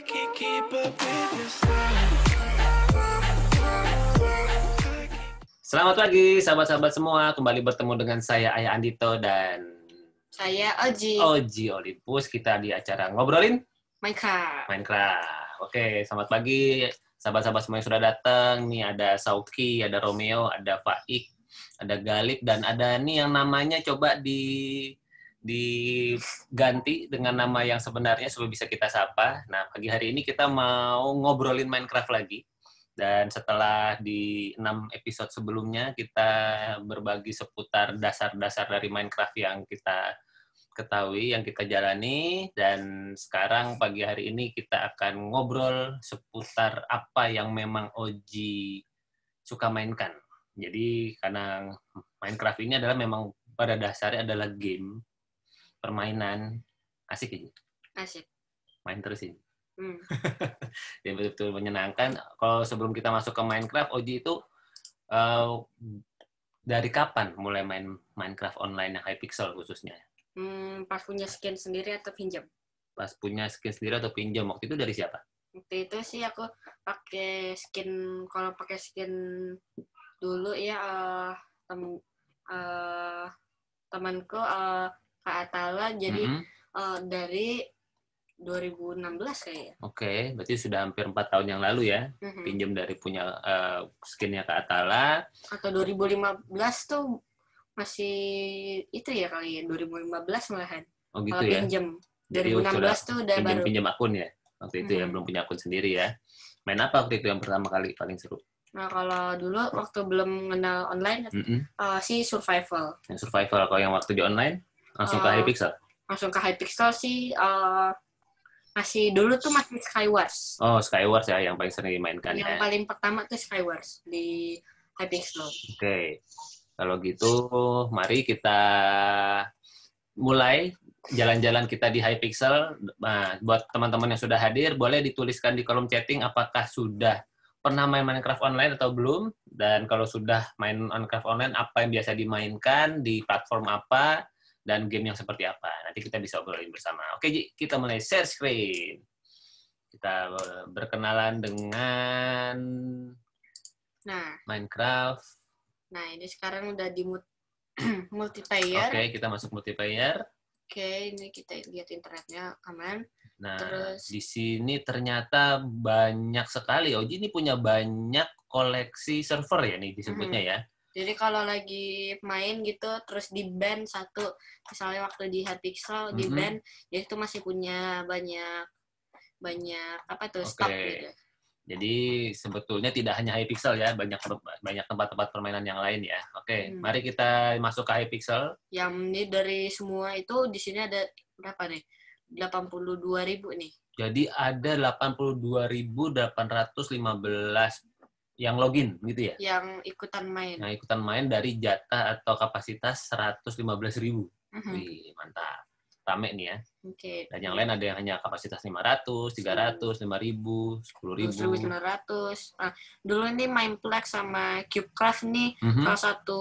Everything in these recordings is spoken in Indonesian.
can't keep up with your style. Selamat pagi sahabat-sahabat semua, kembali bertemu dengan saya Ayah Andito dan Saya Oji. Oji Olympus. Kita di acara ngobrolin Minecraft. Oke, selamat pagi sahabat-sahabat semua yang sudah datang. Nih ada Sauki, ada Romeo, ada Faik, ada Galip, dan ada nih yang namanya coba diganti dengan nama yang sebenarnya supaya bisa kita sapa. Nah, pagi hari ini kita mau ngobrolin Minecraft lagi. Dan setelah di 6 episode sebelumnya, kita berbagi seputar dasar-dasar dari Minecraft yang kita ketahui, yang kita jalani. Dan sekarang pagi hari ini kita akan ngobrol seputar apa yang memang Oji suka mainkan. Jadi karena Minecraft ini adalah memang pada dasarnya adalah game, permainan. Asik ya? Asik. Main terus ini. Yang betul-betul menyenangkan. Kalau sebelum kita masuk ke Minecraft, Oji itu dari kapan mulai main Minecraft online yang Hypixel khususnya? Pas punya skin sendiri atau pinjam? Pas punya skin sendiri atau pinjam? Waktu itu dari siapa? Waktu itu sih aku pakai skin, kalau pakai skin dulu ya temanku Kak Atala, jadi dari 2016 kayaknya. Oke, berarti sudah hampir 4 tahun yang lalu ya, pinjam dari punya skinnya Kak Atala. Atau 2015 tuh masih itu ya kali ya, 2015 malahan. Oh gitu Kalau ya? pinjam. Jadi 2016 tuh udah baru. Pinjam akun ya? Waktu itu ya, belum punya akun sendiri ya. Main apa waktu itu yang pertama kali paling seru? Nah, kalau dulu waktu belum kenal online, sih survival. Yang survival, kalau yang waktu di online, langsung ke Hypixel? Langsung ke Hypixel sih, masih dulu tuh masih Skywars. Oh, Skywars ya, yang paling sering dimainkan yang ya. paling pertama tuh Skywars di Hypixel. Oke, kalau gitu mari kita mulai jalan-jalan kita di Hypixel. Nah, buat teman-teman yang sudah hadir, boleh dituliskan di kolom chatting apakah sudah pernah main Minecraft online atau belum. Dan kalau sudah main Minecraft online, apa yang biasa dimainkan, di platform apa, dan game yang seperti apa. Nanti kita bisa obrolin bersama. Oke, Ji, kita mulai share screen. Kita berkenalan dengan Minecraft. Nah, ini sekarang udah di multiplayer. Oke, kita masuk multiplayer. Oke, ini kita lihat internetnya aman. Nah, terus di sini ternyata banyak sekali. Oji ini punya banyak koleksi server ya nih disebutnya ya. Jadi kalau lagi main gitu, terus di ban satu, misalnya waktu di Hypixel di ban, jadi itu masih punya banyak apa tuh stock gitu. Jadi sebetulnya tidak hanya Hypixel ya, banyak tempat-tempat permainan yang lain ya. Oke, mari kita masuk ke Hypixel. Yang ini dari semua itu di sini ada berapa nih? 82.000 nih. Jadi ada 82.815 yang login gitu ya? Yang ikutan main. Yang ikutan main dari jatah atau kapasitas 115.000. Wih, mantap. Rame nih ya. Oke. Dan yang lain ada yang hanya kapasitas 500, 300, 5.000, 10.000. 1.900. Nah, dulu nih Mineplex sama Cubecraft nih, salah satu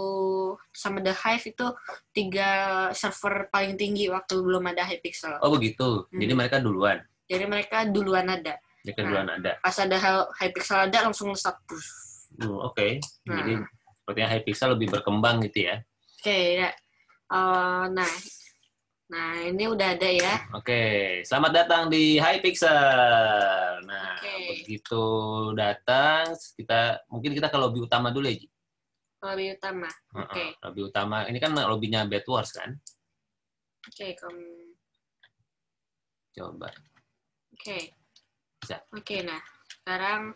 sama The Hive itu 3 server paling tinggi waktu belum ada Hypixel. Oh begitu. Jadi mereka duluan. Jadi mereka duluan ada. Pas ada Hypixel ada langsung nge-stop. Oke. Jadi sepertinya Hypixel lebih berkembang gitu ya. Oke, ya. Nah, ini udah ada ya. Oke, selamat datang di Hypixel. Nah, begitu datang, mungkin kita ke lobby utama dulu ya, Ji. Lobby utama. Oke. Lobby utama. Ini kan lobbynya Bedwars kan? Oke, coba. Oke. Bisa. Oke, nah sekarang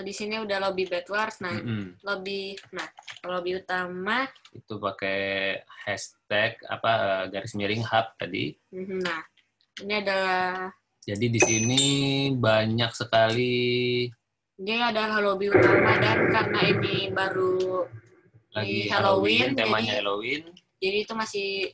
di sini udah lobby Bedwars. Nah, lobby utama itu pakai hashtag garis miring hub tadi. Nah, ini adalah. Jadi di sini banyak sekali. Dia adalah lobby utama dan karena ini baru lagi Halloween, temanya Halloween. Jadi itu masih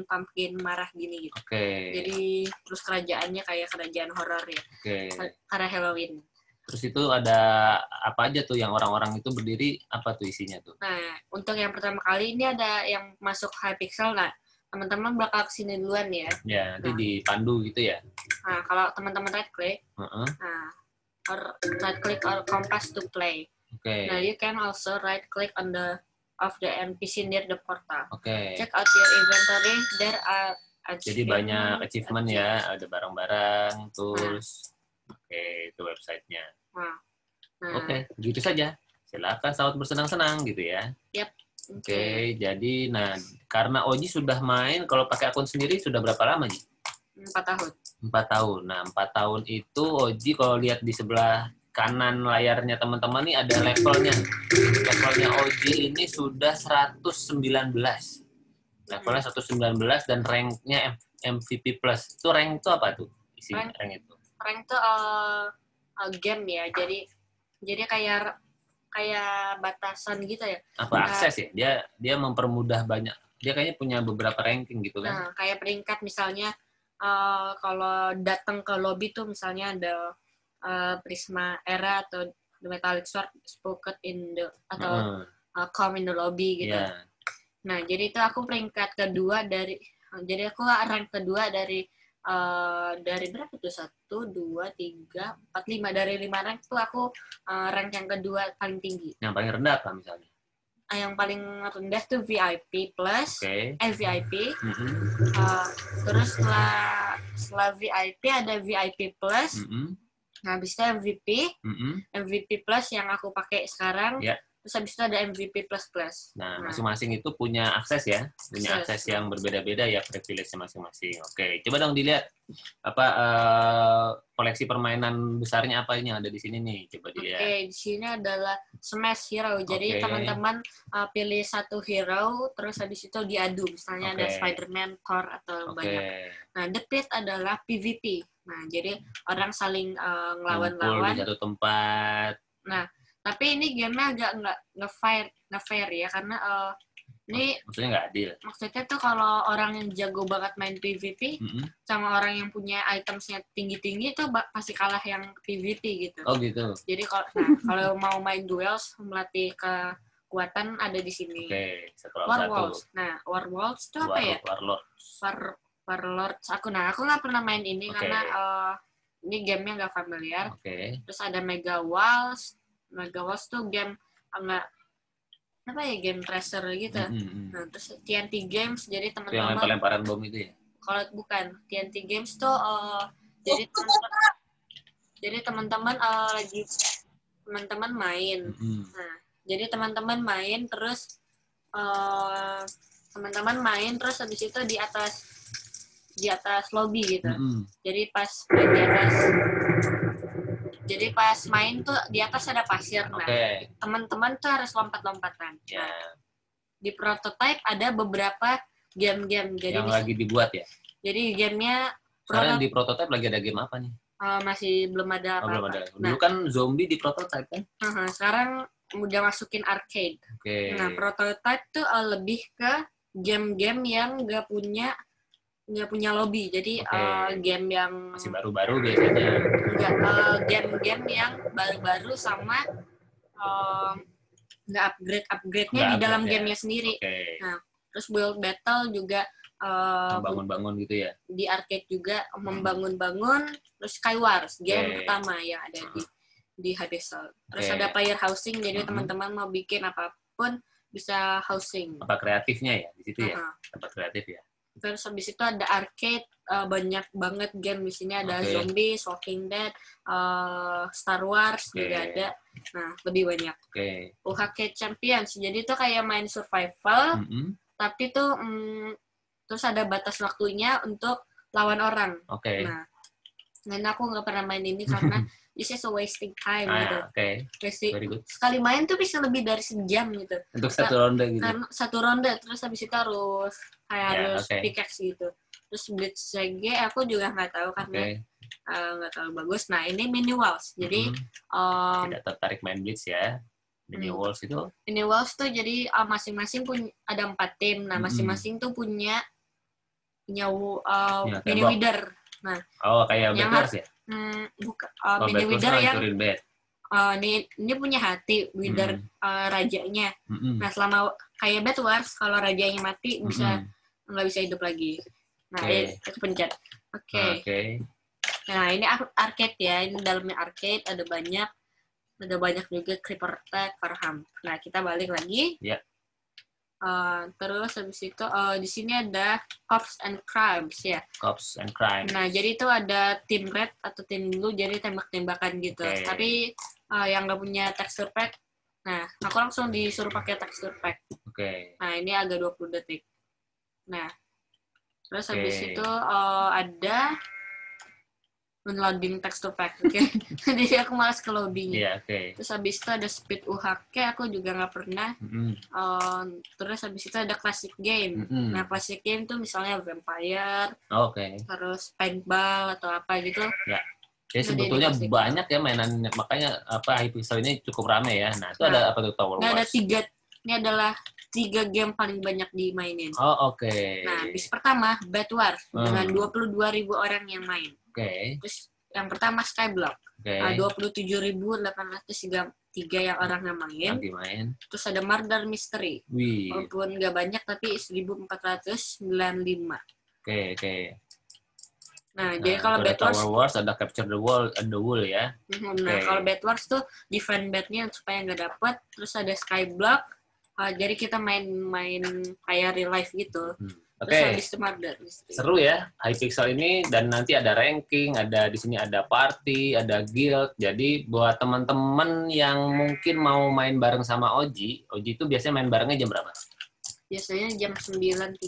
pumpkin marah gini gitu. Oke. Jadi terus kerajaannya kayak kerajaan horor ya. Oke. Karena Halloween. Terus itu ada apa aja tuh yang orang-orang itu berdiri, apa tuh isinya tuh? Nah, untuk yang pertama kali ini ada yang masuk Hypixel. Nah, teman-teman bakal kesini duluan ya. Ya, nanti Nah. dipandu gitu ya. Nah, kalau teman-teman right click, Heeh. nah, or right click or compass to play. Oke. Now you can also right click on the NPC near the portal. Oke. Check out your inventory. There are Jadi banyak achievement ya, ada barang-barang, tools. Oke, itu websitenya. Nah, Oke, gitu saja. Silakan selamat bersenang-senang gitu ya. Yap. Oke, jadi karena Oji sudah main, kalau pakai akun sendiri sudah berapa lama, Ji? 4 tahun. 4 tahun. Nah, 4 tahun itu Oji kalau lihat di sebelah kanan layarnya teman-teman nih ada levelnya. Levelnya Oji ini sudah 119. Levelnya 119 dan ranknya MVP plus. Itu rank itu apa tuh? Isi rank itu. Rank itu game ya. Jadi kayak batasan gitu ya. Apa akses ya? Dia mempermudah banyak. Dia kayaknya punya beberapa ranking gitu kan. Nah, kayak peringkat misalnya kalau datang ke lobby tuh misalnya ada Prisma Era atau The Metallic Sword spoken in the atau come in the lobby gitu. Yeah. Nah, jadi itu aku peringkat kedua jadi aku rank kedua dari berapa tuh? 1, 2, 3, 4, 5. Dari 5 rank tuh aku rank yang kedua paling tinggi. Yang paling rendah apa misalnya? Yang paling rendah tuh VIP plus. VIP. Terus setelah VIP ada VIP plus. Nah, habis itu MVP. MVP plus yang aku pakai sekarang. Yeah. Terus habis itu ada MVP plus. Nah, masing-masing itu punya akses ya, punya akses yang berbeda-beda ya, privilege masing-masing. Oke, coba dong dilihat apa koleksi permainan besarnya apa ini yang ada di sini nih, coba dilihat. Oke, di sini adalah Smash Hero. Jadi teman-teman pilih satu hero, terus habis itu diadu. Misalnya ada Spider-Man, Thor atau banyak. Nah, The Pit adalah PvP. Nah, jadi orang saling ngelawan-lawan di satu tempat. Nah, tapi ini game-nya agak nggak fair ya, karena ini maksudnya nggak adil. Maksudnya tuh kalau orang yang jago banget main PvP sama orang yang punya itemsnya tinggi-tinggi tuh pasti kalah yang PvP gitu. Oh gitu. Jadi kalau mau main duels, melatih kekuatan ada di sini. Oke, Warlords. Nah, Warlords itu apa ya? Warlords. Aku nggak pernah main ini karena ini game-nya nggak familiar. Terus ada Mega Walls. Mega Walls tuh game game tracer gitu. Nah, terus TNT Games, jadi teman-teman yang lempar-lemparan bom itu ya? Kalau bukan, TNT Games tuh jadi teman-teman main. Nah, jadi teman-teman main terus habis itu di atas lobby gitu. Jadi pas main tuh di atas ada pasir. Nah, teman-teman tuh harus lompat-lompatan. Yeah. Di prototype ada beberapa game-game. Jadi yang lagi dibuat ya? Jadi gamenya... Sekarang di prototype lagi ada game apa nih? Masih belum ada apa-apa. Belum ada. Dulu kan zombie di prototype kan? Sekarang udah masukin arcade. Nah, prototype tuh lebih ke game-game yang nggak punya lobby, jadi game yang masih baru-baru biasanya. Game-game yang baru-baru sama nggak upgrade-nya di dalam gamenya sendiri. Nah, terus build battle juga membangun-bangun gitu ya. Di arcade juga membangun-bangun. Terus Skywars game pertama yang ada di Hadesol. Terus ada player housing, jadi teman-teman mau bikin apapun bisa housing. Apa kreatifnya ya di situ ya? Tempat kreatif ya. Terus habis itu ada arcade, banyak banget game di sini, ada Zombie, Walking Dead, Star Wars juga ada. Nah, lebih banyak. UHK Champions, jadi itu kayak main survival, tapi tuh terus ada batas waktunya untuk lawan orang. Nah, dan aku nggak pernah main ini karena this is a wasting time gitu. Sekali main tuh bisa lebih dari sejam gitu. Untuk satu ronde gitu. Karena satu ronde, terus habis itu harus pickaxe gitu. Terus Blitz CG aku juga nggak tahu karena nggak terlalu bagus. Nah, ini Mini Walls. Jadi tidak tertarik main Blitz ya. Mini Walls itu? Mini Walls tuh jadi masing-masing ada 4 tim. Nah, masing-masing tuh punya mini leader. Nah, kayak Bed Wars ya? Bukan. Mini leader yang ini punya hati leader rajanya. Nah, selama kayak Bed Wars, kalau rajanya mati bisa nggak bisa hidup lagi. Nah, aku pencet. Oke. Nah, ini arcade ya. Ini dalamnya arcade, ada banyak juga Creeper Attack, Farham. Nah, kita balik lagi. Ya. Terus habis itu di sini ada Cops and Crimes ya. Cops and Crimes. Nah, jadi itu ada tim red atau tim blue, jadi tembak-tembakan gitu. Tapi yang nggak punya texture pack, nah aku langsung disuruh pakai texture pack. Nah, ini agak 20 detik. Nah, terus habis itu ada downloading texture pack, Jadi aku malas ke lobbynya. Terus habis itu ada speed UHK, aku juga nggak pernah. Terus habis itu ada classic game. Nah, classic game tuh misalnya Vampire, terus paintball atau apa gitu. Ya. Jadi sebetulnya banyak ya mainan, makanya Hypixel ini cukup rame ya. Nah, itu ada apa tuh Tower Wars? Nah, ada 3. Ini adalah 3 game paling banyak dimainin. Nah, bis pertama Bed Wars dengan 22.000 orang yang main. Terus yang pertama Skyblock, 27.803 yang orang yang main. Terus ada Murder Mystery, walaupun nggak banyak tapi 1.495. Nah, jadi kalau Bed Wars, Tower Wars ada Capture the World and the Wool ya. Nah, kalau Bed Wars tuh defend bednya supaya nggak dapet. Terus ada Skyblock, jadi kita main kayak real life gitu. Seru ya Hypixel ini, dan nanti ada ranking, ada di sini ada party, ada guild. Jadi buat teman-teman yang mungkin mau main bareng sama Oji itu biasanya main barengnya jam berapa? Biasanya jam 9.30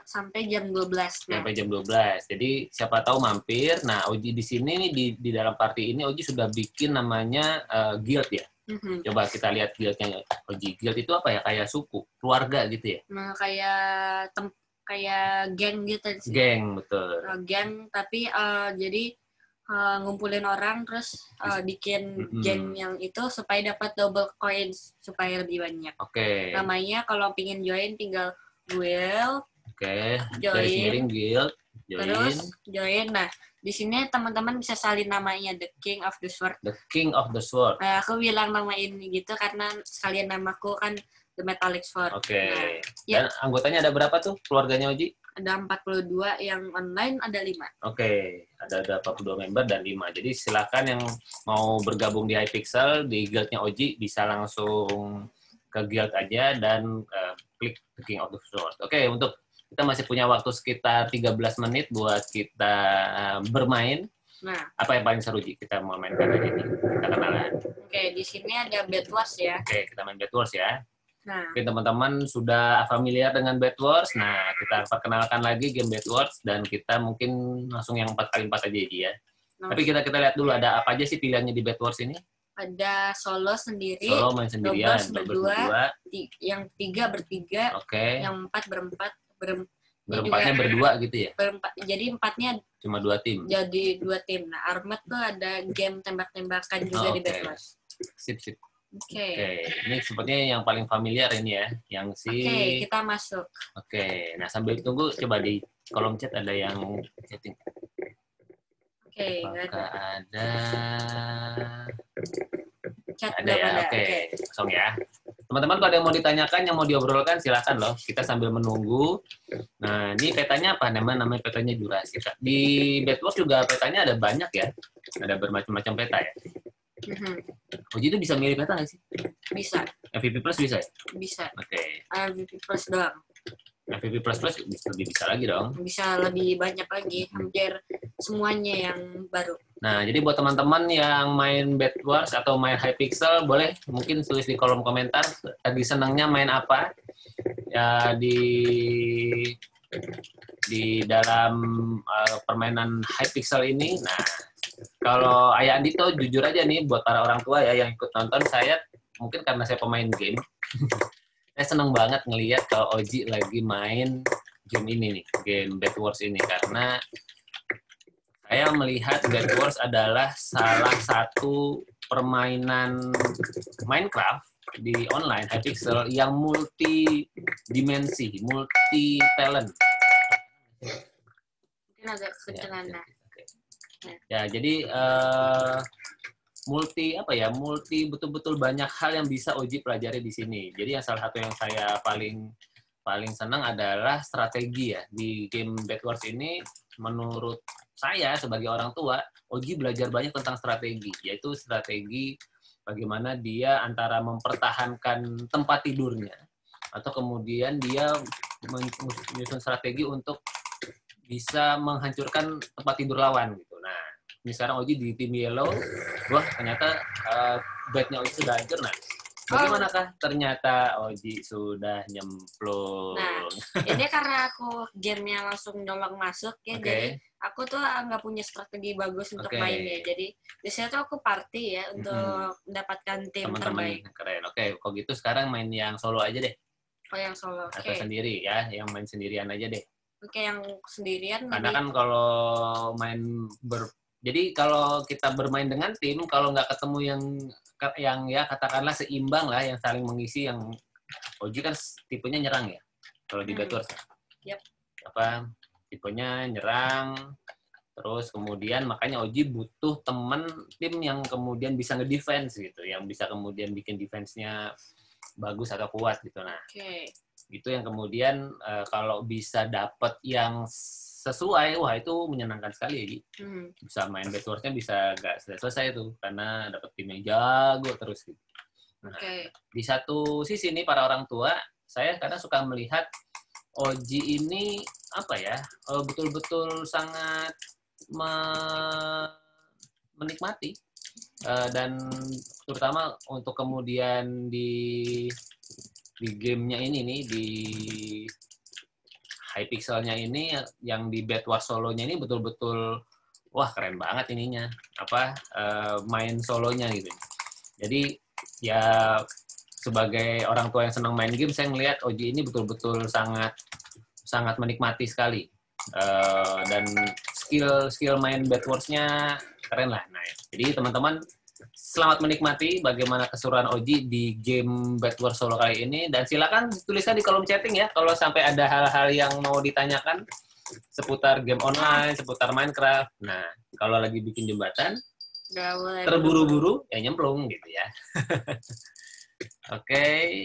sampai jam 12. Sampai jam 12. Jadi siapa tahu mampir. Nah, Oji di sini nih di dalam party ini Oji sudah bikin namanya guild ya. Coba kita lihat guildnya Oji. Guild itu apa ya? Kayak suku, keluarga gitu ya? Nah, kayak geng gitu sih. Geng, betul. Geng, tapi jadi ngumpulin orang terus bikin geng yang itu supaya dapat double coins supaya lebih banyak. Namanya kalau pingin join tinggal guild. Join guild. Terus join. Nah, di sini teman-teman bisa salin namanya The King of the Sword. The King of the Sword. Nah, aku bilang nama ini gitu karena sekalian namaku kan The Metallic Sword. Nah, dan anggotanya ada berapa tuh keluarganya Oji? Ada 42, yang online ada 5. Ada 42 member dan 5. Jadi silakan yang mau bergabung di Hypixel, di guildnya Oji, bisa langsung ke guild aja dan klik The King of the Sword. Untuk kita masih punya waktu sekitar 13 menit buat kita bermain. Nah, apa yang paling seru, Ji? Kita mau mainkan aja nih. Kita kenalan. Di sini ada Bed Wars ya. Kita main Bed Wars ya. Nah, teman-teman sudah familiar dengan Bed Wars. Nah, kita perkenalkan lagi game Bed Wars dan kita mungkin langsung yang 4x4 aja, Ji ya. Tapi kita lihat dulu ada apa aja sih pilihannya di Bed Wars ini? Ada solo sendiri, solo main sendirian, berdua, yang 3 bertiga, yang 4 berempat. Berempatnya berdua gitu ya? Jadi 4-nya cuma 2 tim. Jadi 2 tim. Nah, Armored tuh ada game tembak-tembakan juga di Bed Wars. Sip. Ini sepertinya yang paling familiar ini ya, yang kita masuk. Nah sambil tunggu coba di kolom chat ada yang chatting. Ada. Chat ada ya. Kosong ya. Teman-teman kalau ada yang mau ditanyakan, yang mau diobrolkan silakan loh. Kita sambil menunggu. Nah ini petanya apa? Namanya petanya durasi. Di Bed Wars juga petanya ada banyak ya. Ada bermacam-macam peta ya. Oji itu bisa milih peta nggak sih? Bisa. MVP Plus bisa ya? Bisa. MVP Plus doang. MVP Plus lebih bisa lagi dong? Bisa lebih banyak lagi. Hampir semuanya yang baru. Nah, jadi buat teman-teman yang main Bed Wars atau main Hypixel, boleh mungkin tulis di kolom komentar lagi senangnya main apa ya di dalam permainan Hypixel ini. Nah, kalau Ayah Andito jujur aja nih buat para orang tua ya yang ikut nonton, saya mungkin karena saya pemain game, saya seneng banget ngelihat kalau Oji lagi main game ini nih, game Bed Wars ini, karena saya melihat Bed Wars adalah salah satu permainan Minecraft di online Hypixel yang multi dimensi, multi talent. Mungkin agak kekencangan. Ya, jadi multi betul-betul banyak hal yang bisa Oji pelajari di sini. Jadi yang salah satu yang saya paling paling senang adalah strategi ya. Di game Bed Wars ini, menurut saya sebagai orang tua, Oji belajar banyak tentang strategi, yaitu strategi bagaimana dia antara mempertahankan tempat tidurnya, atau kemudian dia menyusun strategi untuk bisa menghancurkan tempat tidur lawan gitu. Nah, ini sekarang Oji di tim Yellow, wah ternyata bednya Oji sudah hancur. Nah, bagaimanakah ternyata Oji sudah nyemplung? Nah, ini karena aku gamenya langsung nyolong masuk ya, jadi aku tuh nggak punya strategi bagus untuk mainnya. Jadi di situ aku party ya untuk mendapatkan tim terbaik. Keren. Oke, kalau gitu sekarang main yang solo aja deh. Oh, yang solo. Atau sendiri ya, yang main sendirian aja deh. Oke, yang sendirian. Karena kan kalau main jadi kalau kita bermain dengan tim, kalau nggak ketemu yang ya katakanlah seimbang lah, yang saling mengisi, yang Oji kan tipenya nyerang ya. Kalau di Bed Wars. Yep. Tipenya nyerang, terus kemudian makanya Oji butuh tim yang kemudian bisa nge-defense gitu, yang bisa kemudian bikin defense-nya bagus atau kuat gitu. Nah, itu yang kemudian kalau bisa dapat yang sesuai, wah itu menyenangkan sekali ya, Ji. Bisa main Bed Wars-nya bisa nggak selesai tuh, karena dapat tim yang jago terus gitu. Nah, di satu sisi nih para orang tua, saya kadang suka melihat Oji ini apa ya, betul-betul sangat menikmati dan terutama untuk kemudian di gamenya ini nih, di Hypixelnya ini, yang di Bed Wars solonya ini betul-betul wah keren banget ininya, main solonya gitu. Jadi ya sebagai orang tua yang senang main game, saya ngelihat Oji ini betul-betul sangat menikmati sekali, dan skill main Bed Wars-nya keren lah. Nah, jadi teman-teman selamat menikmati bagaimana keseruan Oji di game Bed Wars solo kali ini, dan silakan tuliskan di kolom chatting ya kalau sampai ada hal-hal yang mau ditanyakan seputar game online, seputar Minecraft. Nah, kalau lagi bikin jembatan terburu-buru ya nyemplung gitu ya. Oke.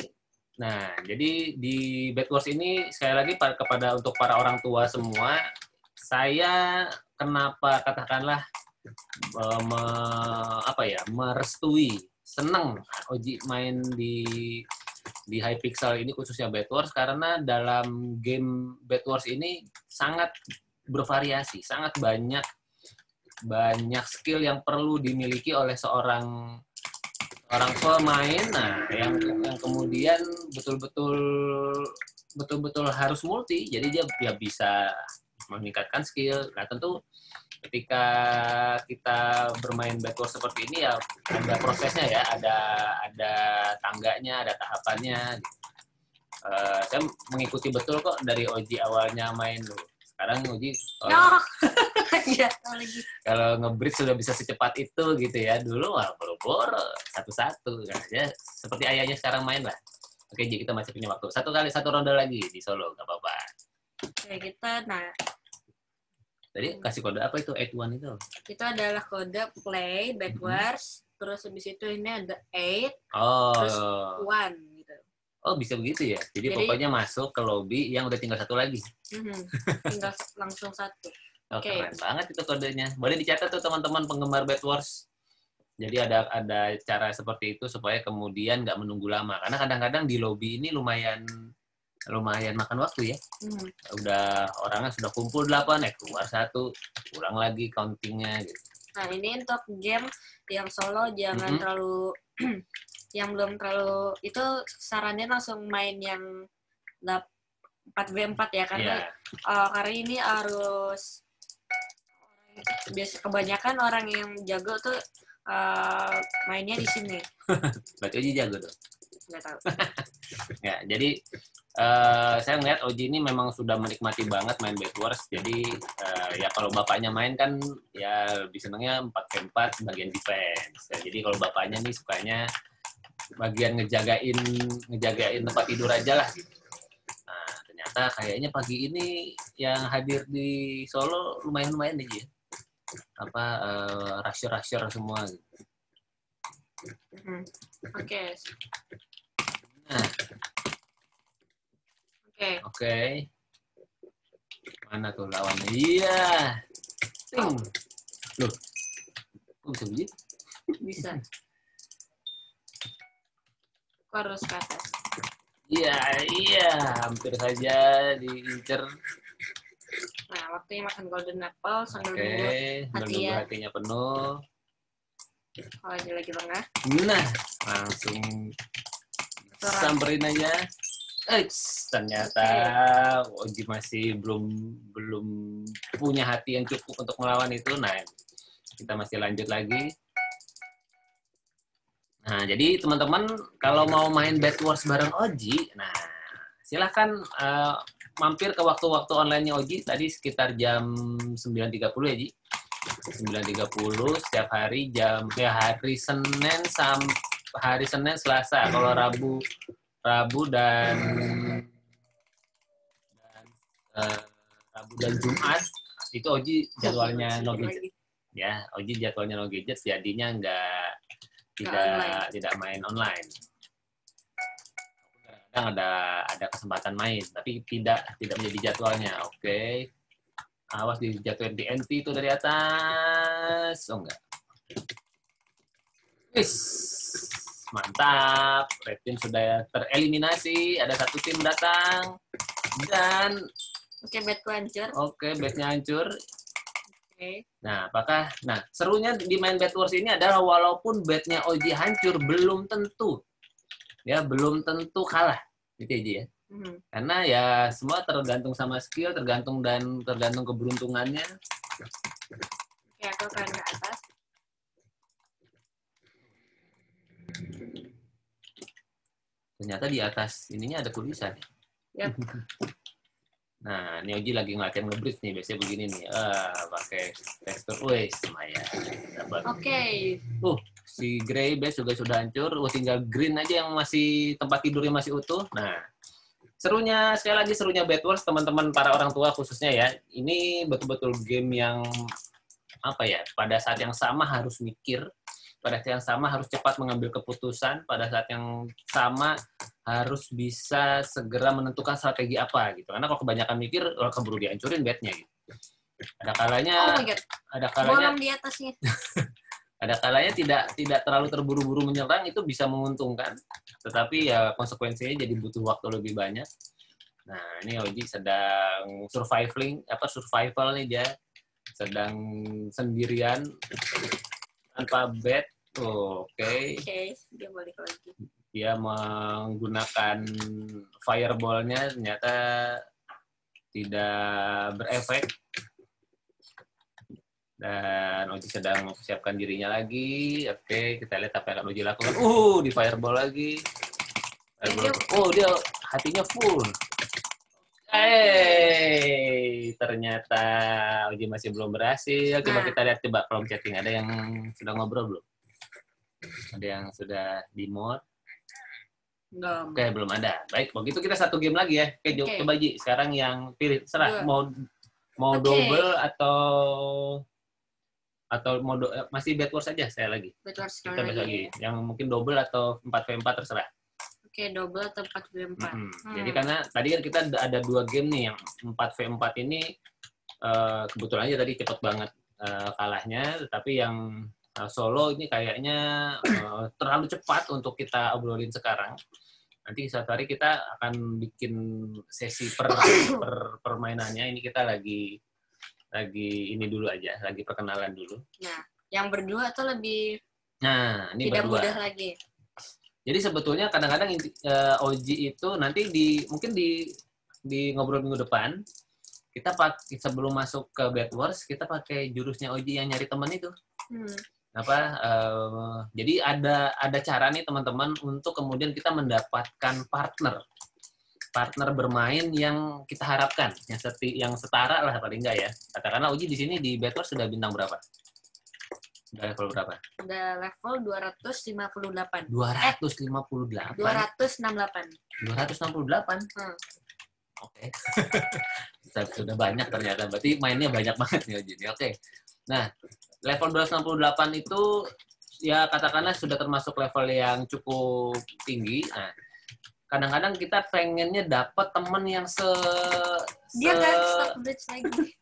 Nah, jadi di Bed Wars ini sekali lagi untuk para orang tua semua, saya kenapa katakanlah merestui, seneng Oji main di Hypixel ini, khususnya Bed Wars, karena dalam game Bed Wars ini sangat bervariasi, sangat banyak skill yang perlu dimiliki oleh seorang pemain. Nah, yang kemudian betul-betul harus multi, jadi dia bisa meningkatkan skill. Nah, tentu ketika kita bermain Bed Wars seperti ini ya ada prosesnya ya, ada tangganya, ada tahapannya. Saya mengikuti betul kok dari Oji awalnya main dulu. Sekarang Oji kalau nge-bridge sudah bisa secepat itu gitu ya. Dulu boro-boro satu-satu kan aja, seperti ayahnya sekarang main lah. Oke, Ji, kita masih punya waktu. Satu ronde lagi di solo, nggak apa-apa. Oke, kita tadi kasih kode apa itu? 81 itu? Itu adalah kode play Bed Wars, terus habis itu ini ada 8, terus 1 gitu. Oh, bisa begitu ya? Jadi pokoknya masuk ke lobby yang udah tinggal satu lagi. Tinggal langsung satu. Keren banget itu kodenya. Boleh dicatat tuh teman-teman penggemar Bed Wars. Jadi ada cara seperti itu supaya kemudian nggak menunggu lama. Karena kadang-kadang di lobby ini lumayan makan waktu ya. Udah orangnya sudah kumpul 8, keluar 1, pulang lagi countingnya gitu. Nah, ini untuk game yang solo jangan terlalu yang belum terlalu itu, sarannya langsung main yang 4v4 ya, karena hari ini harus biasa kebanyakan orang yang jago tuh mainnya di sini. Berarti Oji jago tuh? Nggak tahu. Ya, jadi saya melihat Oji ini memang sudah menikmati banget main Bed Wars. Jadi ya kalau bapaknya main kan ya lebih senangnya 4v4 bagian defense. Ya, jadi kalau bapaknya nih sukanya bagian ngejagain tempat tidur aja lah gitu. Nah, ternyata kayaknya pagi ini yang hadir di Solo lumayan nih ya. Rusher semua gitu. Oke. Nah. Oke. Mana tuh lawannya? Iya. Ting. Loh. Kok bisa begitu? Bisa. Kok harus ke atas? Iya. Hampir saja diincer. Nah, waktunya makan golden apple sambil nunggu hatinya penuh. Kalau dia lagi tengah. Nah, langsung samperin aja. Ternyata Oji masih belum punya hati yang cukup untuk melawan itu. Nah, kita masih lanjut lagi. Nah, jadi teman-teman kalau mau main Bed Wars bareng Oji, nah silahkan mampir ke waktu-waktu online-nya Oji. Tadi sekitar jam 9.30 ya, Ji. 9.30 setiap hari hari Senin Selasa. Kalau Rabu dan Jumat itu Oji jadwalnya no gadget. Ya, Oji jadwalnya no gadget, jadinya tidak main online. Kadang ada kesempatan main, tapi tidak menjadi jadwalnya. Oke. Awas dijatuhin di NT itu dari atas. Oh enggak. Mantap, red team sudah tereliminasi. Ada satu tim datang dan bedku hancur. Bednya hancur. Nah, serunya di main Bed Wars ini adalah walaupun bednya Oji hancur belum tentu kalah, gitu aja ya. Karena ya semua tergantung sama skill, tergantung keberuntungannya. Aku akan ke atas. Ternyata di atas ininya ada tulisan. Yep. Nah, ini Oji lagi ngelatihan nge-bridge nih, biasanya begini nih. Pakai tekstur, lumayan. Oke. Si Grey base juga sudah hancur. Tinggal green aja yang masih tempat tidurnya masih utuh. Nah, sekali lagi serunya Bed Wars, teman-teman para orang tua khususnya ya. Ini betul-betul game yang pada saat yang sama harus mikir. Pada saat yang sama harus cepat mengambil keputusan, pada saat yang sama harus bisa segera menentukan strategi apa gitu. Karena kalau kebanyakan mikir, keburu dihancurin bednya gitu. Ada kalanya bolong di atasnya. Ada kalanya tidak terlalu terburu-buru menyerang, itu bisa menguntungkan. Tetapi ya konsekuensinya jadi butuh waktu lebih banyak. Nah, ini Oji sedang survival nih dia. Sedang sendirian tanpa bed. Oke, dia balik lagi. Dia menggunakan fireball-nya, ternyata tidak berefek. Dan Oji sedang mempersiapkan dirinya lagi. Oke, kita lihat apa yang akan Oji lakukan. Di fireball lagi. Dia hatinya full. Ternyata Oji masih belum berhasil. Coba kita lihat from chatting. Ada yang sudah ngobrol belum? Ada yang sudah di mode? Oke, belum ada. Baik, begitu kita satu game lagi ya. Oke. Coba Ji, sekarang yang pilih. Serah, mau double atau masih Bed Wars saja saya lagi. Bed Wars kita lagi. Yang mungkin double atau 4v4 terserah. Double atau 4v4. Jadi karena tadi kan kita ada 2 game nih, yang 4v4 ini kebetulan aja tadi cepet banget kalahnya, tetapi yang solo ini kayaknya terlalu cepat untuk kita obrolin sekarang. Nanti suatu hari kita akan bikin sesi permainannya. Ini kita lagi ini dulu aja, lagi perkenalan dulu. Nah, yang berdua tuh lebih ini tidak berdua. mudah lagi. Jadi sebetulnya kadang-kadang Oji itu nanti mungkin di ngobrol minggu depan kita sebelum masuk ke Bed Wars kita pakai jurusnya Oji yang nyari teman itu. Jadi ada cara nih teman-teman untuk kemudian kita mendapatkan partner bermain yang kita harapkan, yang setara lah paling enggak ya. Katakanlah Oji di sini di Bed Wars sudah bintang berapa? Udah level berapa? Udah level 258. 268. 268. Oke. Sudah banyak ternyata. Berarti mainnya banyak banget nih Oji. Oke. Nah, level 268 itu ya katakanlah sudah termasuk level yang cukup tinggi. Nah, kadang-kadang kita pengennya dapat teman yang Dia nggak stop bridge lagi.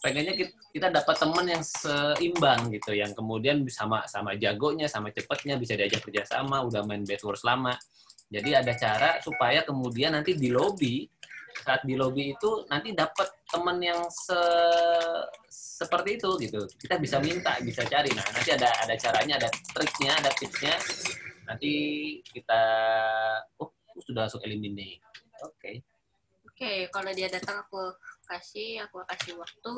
Pengennya kita dapat teman yang seimbang gitu, yang kemudian sama jagonya, sama cepetnya, bisa diajak kerjasama, udah main Bed Wars lama. Jadi ada cara supaya kemudian nanti di lobby, saat di lobby itu nanti dapat teman yang seperti itu gitu. Kita bisa minta, bisa cari. Nah, nanti ada caranya, ada triknya, ada tipsnya. Nanti kita sudah masuk eliminate. Oke, kalau dia datang aku kasih waktu.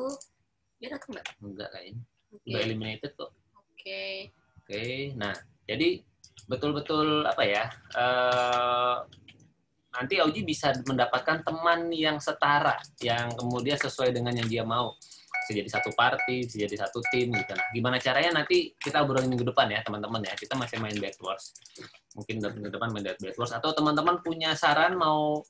Dia datang nggak? Enggak kayaknya. Udah eliminated kok. Oke. Nah, jadi betul-betul apa ya? Nanti Auji bisa mendapatkan teman yang setara, yang kemudian sesuai dengan yang dia mau. Bisa jadi satu party, bisa jadi satu tim gitu. Nah, gimana caranya nanti kita obrolin minggu depan ya, teman-teman ya. Kita masih main Bed Wars. Mungkin minggu depan main Bed Wars, atau teman-teman punya saran mau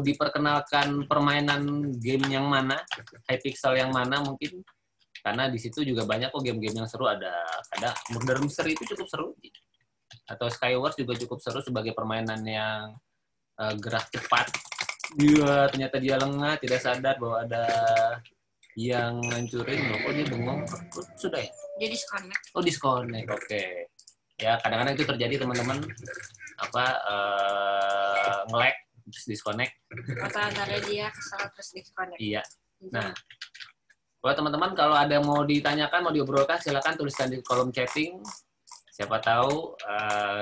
diperkenalkan permainan game yang mana, Hypixel yang mana mungkin. Karena di situ juga banyak kok game-game yang seru, ada Murder Mystery itu cukup seru. Atau Skywars juga cukup seru sebagai permainan yang gerak cepat. Dia ternyata dia lengah, tidak sadar bahwa ada yang ngancurin. Dia bengong. Sudah ya? Dia disconnect. Disconnect. Oke. Ya, kadang-kadang itu terjadi teman-teman, nge-lag terus disconnect. Atau antara dia kesal terus disconnect. Iya. Nah, buat teman-teman kalau ada yang mau ditanyakan, mau diobrolkan, silakan tuliskan di kolom chatting. Siapa tahu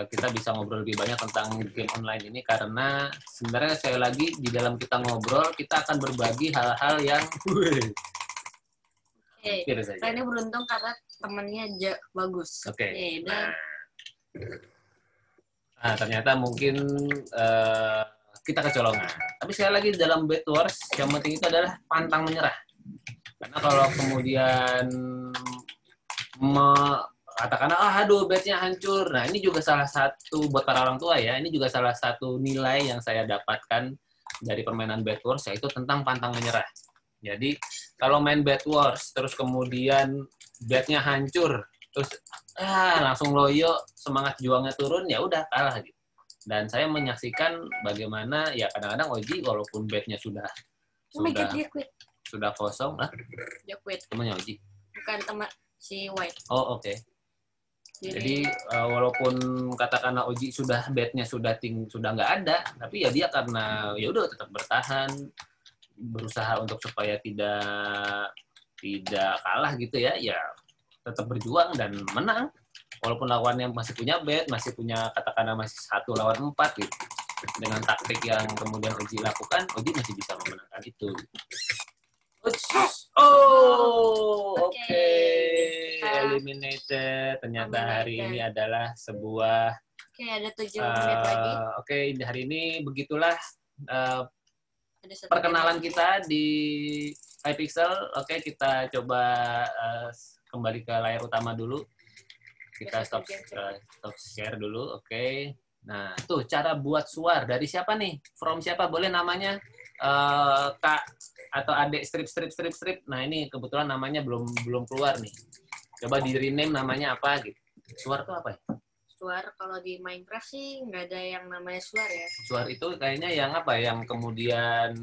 kita bisa ngobrol lebih banyak tentang game online ini, karena sebenarnya sekali lagi di dalam kita ngobrol, kita akan berbagi hal-hal yang ini beruntung karena temennya bagus. Nah, ternyata mungkin kita kecolongan. Tapi sekali lagi dalam Bed Wars yang penting itu adalah pantang menyerah. Karena kalau kemudian katakanlah bednya hancur. Nah, ini juga salah satu buat para orang tua ya. Ini juga salah satu nilai yang saya dapatkan dari permainan Bed Wars, yaitu tentang pantang menyerah. Jadi kalau main Bed Wars terus kemudian bednya hancur, terus langsung loyo, semangat juangnya turun, ya udah kalah gitu. Dan saya menyaksikan bagaimana ya kadang-kadang Oji walaupun bednya sudah kosong, dia quit. Temannya Oji. Bukan teman si White. Oke. Jadi walaupun katakanlah Oji sudah bednya sudah nggak ada, tapi ya dia karena ya udah tetap bertahan, berusaha untuk supaya tidak kalah gitu ya tetap berjuang dan menang. Walaupun lawannya masih punya bed, masih punya katakanlah masih 1 lawan 4 gitu. Dengan taktik yang kemudian Oji lakukan, Oji masih bisa memenangkan itu. Oke. Eliminated. Ternyata hari ini adalah sebuah ada 7 menit lagi. Hari ini begitulah perkenalan kita di Hypixel. Kita coba kembali ke layar utama dulu. Kita stop share dulu. Nah, tuh cara buat suar dari siapa nih? From siapa? Boleh namanya Kak atau adik strip. Nah, ini kebetulan namanya belum keluar nih. Coba di rename namanya apa gitu. Suar tuh apa ya? Suar kalau di Minecraft sih nggak ada yang namanya suar ya. Suar itu kayaknya yang apa? Yang kemudian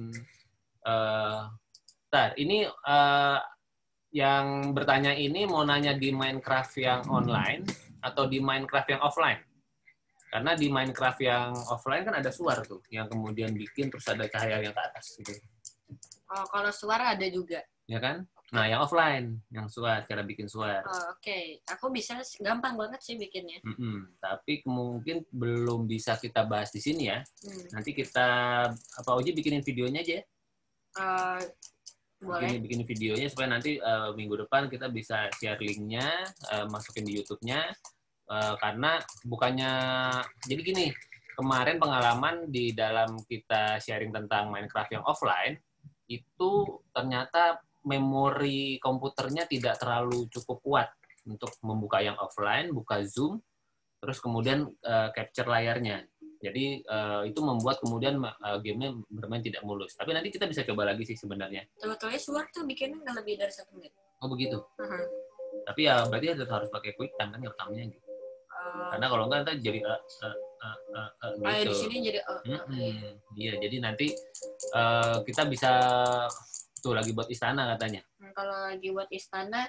ini yang bertanya ini mau nanya di Minecraft yang online atau di Minecraft yang offline? Karena di Minecraft yang offline kan ada suar tuh, yang kemudian bikin terus ada cahaya yang ke atas gitu. Kalau suar ada juga. Ya kan? Nah, yang offline, yang suar, cara bikin suar. Aku bisa, gampang banget sih bikinnya. Tapi mungkin belum bisa kita bahas di sini ya. Nanti kita, Oji bikinin videonya aja ya? Boleh. Bikin videonya supaya nanti minggu depan kita bisa share linknya, masukin di YouTube-nya. Karena bukannya, jadi gini, kemarin pengalaman di dalam kita sharing tentang Minecraft yang offline, itu ternyata memori komputernya tidak terlalu cukup kuat untuk membuka yang offline, buka Zoom, terus kemudian capture layarnya. Jadi itu membuat kemudian gamenya bermain tidak mulus. Tapi nanti kita bisa coba lagi sih sebenarnya. Sebetulnya suar tuh bikinnya nggak lebih dari 1 menit. Oh begitu? Tapi ya berarti harus pakai QuickTime kan rekamnya gitu. Karena kalau enggak ntar jadi gitu. Di sini jadi Iya, jadi nanti kita bisa tuh lagi buat istana katanya. Kalau lagi buat istana,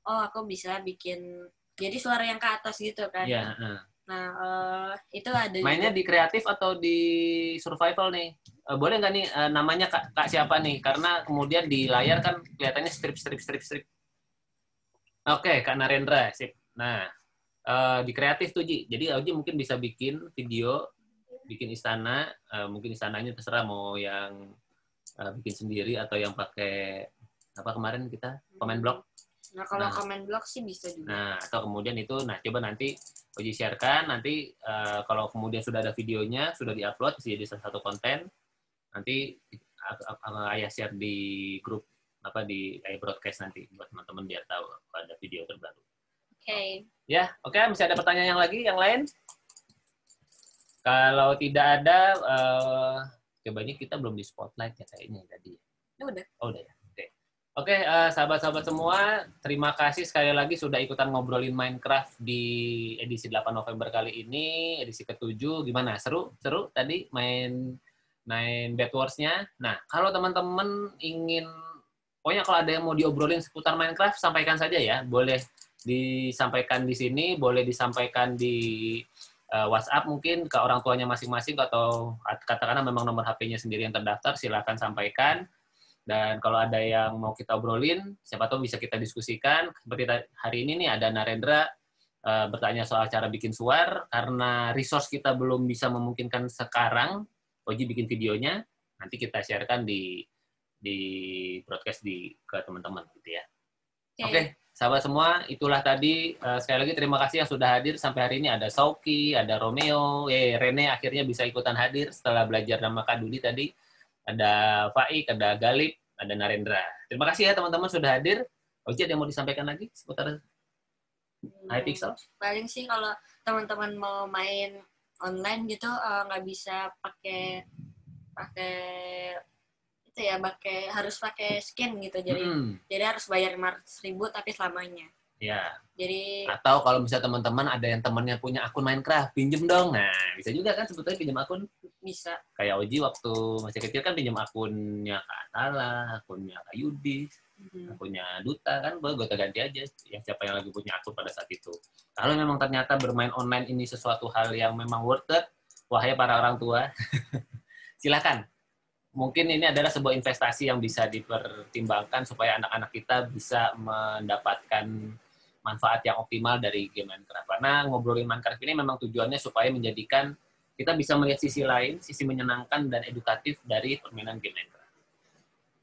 aku bisa bikin jadi suara yang ke atas gitu kan. Iya, Nah, itu ada mainnya juga. di kreatif atau di survival nih? Boleh nggak nih namanya Kak siapa nih? Karena kemudian di layar kan kelihatannya strip. Oke, Kak Narendra, sip. Nah, di kreatif tuh Ji. Jadi Oji mungkin bisa bikin video, bikin istana, mungkin istananya terserah mau yang bikin sendiri atau yang pakai apa kemarin kita comment block. Nah, kalau comment block sih bisa juga. Nah, atau kemudian itu, coba nanti Oji sharekan, nanti kalau kemudian sudah ada videonya, sudah diupload, bisa jadi salah satu konten, nanti Ayah share di grup, di broadcast nanti, buat teman-teman biar tahu ada video terbaru. Oke. Ya, oke, masih ada pertanyaan yang lain? Kalau tidak ada, kayaknya kita belum di spotlight ya kayaknya tadi. Udah. Oh, udah ya. Oke, sahabat-sahabat semua, terima kasih sekali lagi sudah ikutan ngobrolin Minecraft di edisi 8 November kali ini, edisi ke-7. Gimana? Seru tadi main Bed Wars-nya. Nah, kalau teman-teman ingin, pokoknya kalau ada yang mau diobrolin seputar Minecraft, sampaikan saja ya. Boleh disampaikan di sini, boleh disampaikan di WhatsApp mungkin ke orang tuanya masing-masing, atau katakanlah memang nomor HP-nya sendiri yang terdaftar, silakan sampaikan. Dan kalau ada yang mau kita obrolin, siapa tahu bisa kita diskusikan. Seperti hari ini nih ada Narendra bertanya soal cara bikin suar, karena resource kita belum bisa memungkinkan sekarang, Oji bikin videonya, nanti kita sharekan di broadcast ke teman-teman gitu ya. Oke, sahabat semua, itulah tadi. Sekali lagi terima kasih yang sudah hadir sampai hari ini. Ada Sauki, ada Romeo, Rene akhirnya bisa ikutan hadir setelah belajar nama Kak Dudi tadi. Ada Faik, ada Galip, ada Narendra. Terima kasih ya teman-teman sudah hadir. Oji, ada yang mau disampaikan lagi seputar Hypixel? Paling sih kalau teman-teman mau main online gitu nggak bisa pakai itu ya, harus pakai skin gitu. Jadi harus bayar 500.000 tapi selamanya. Ya. Jadi atau kalau misalnya teman-teman ada yang temannya punya akun Minecraft, pinjem dong. Nah, bisa juga kan sebetulnya pinjam akun. Bisa. Kayak Oji waktu masih kecil kan pinjam akunnya Kak Atala, akunnya Kak Yudis, akunnya Duta kan, boleh gue ganti aja yang siapa yang lagi punya akun pada saat itu. Kalau memang ternyata bermain online ini sesuatu hal yang memang worth it, wahai para orang tua, silakan. Mungkin ini adalah sebuah investasi yang bisa dipertimbangkan supaya anak-anak kita bisa mendapatkan manfaat yang optimal dari game Minecraft. Karena ngobrolin Minecraft ini memang tujuannya supaya menjadikan kita bisa melihat sisi lain, sisi menyenangkan dan edukatif dari permainan game Minecraft.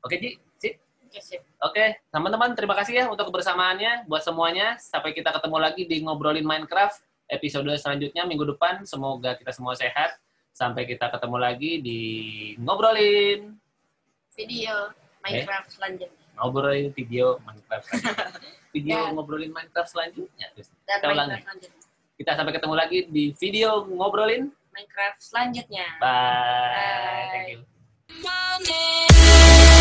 Oke, Ji? Sip? Oke, teman-teman, terima kasih ya untuk kebersamaannya buat semuanya. Sampai kita ketemu lagi di Ngobrolin Minecraft episode selanjutnya minggu depan. Semoga kita semua sehat. Sampai kita ketemu lagi di Ngobrolin video Minecraft selanjutnya. Ngobrolin video Minecraft selanjutnya. Ngobrolin Minecraft selanjutnya. Kita ulangi. Kita sampai ketemu lagi di video Ngobrolin Minecraft selanjutnya. Bye. Thank you.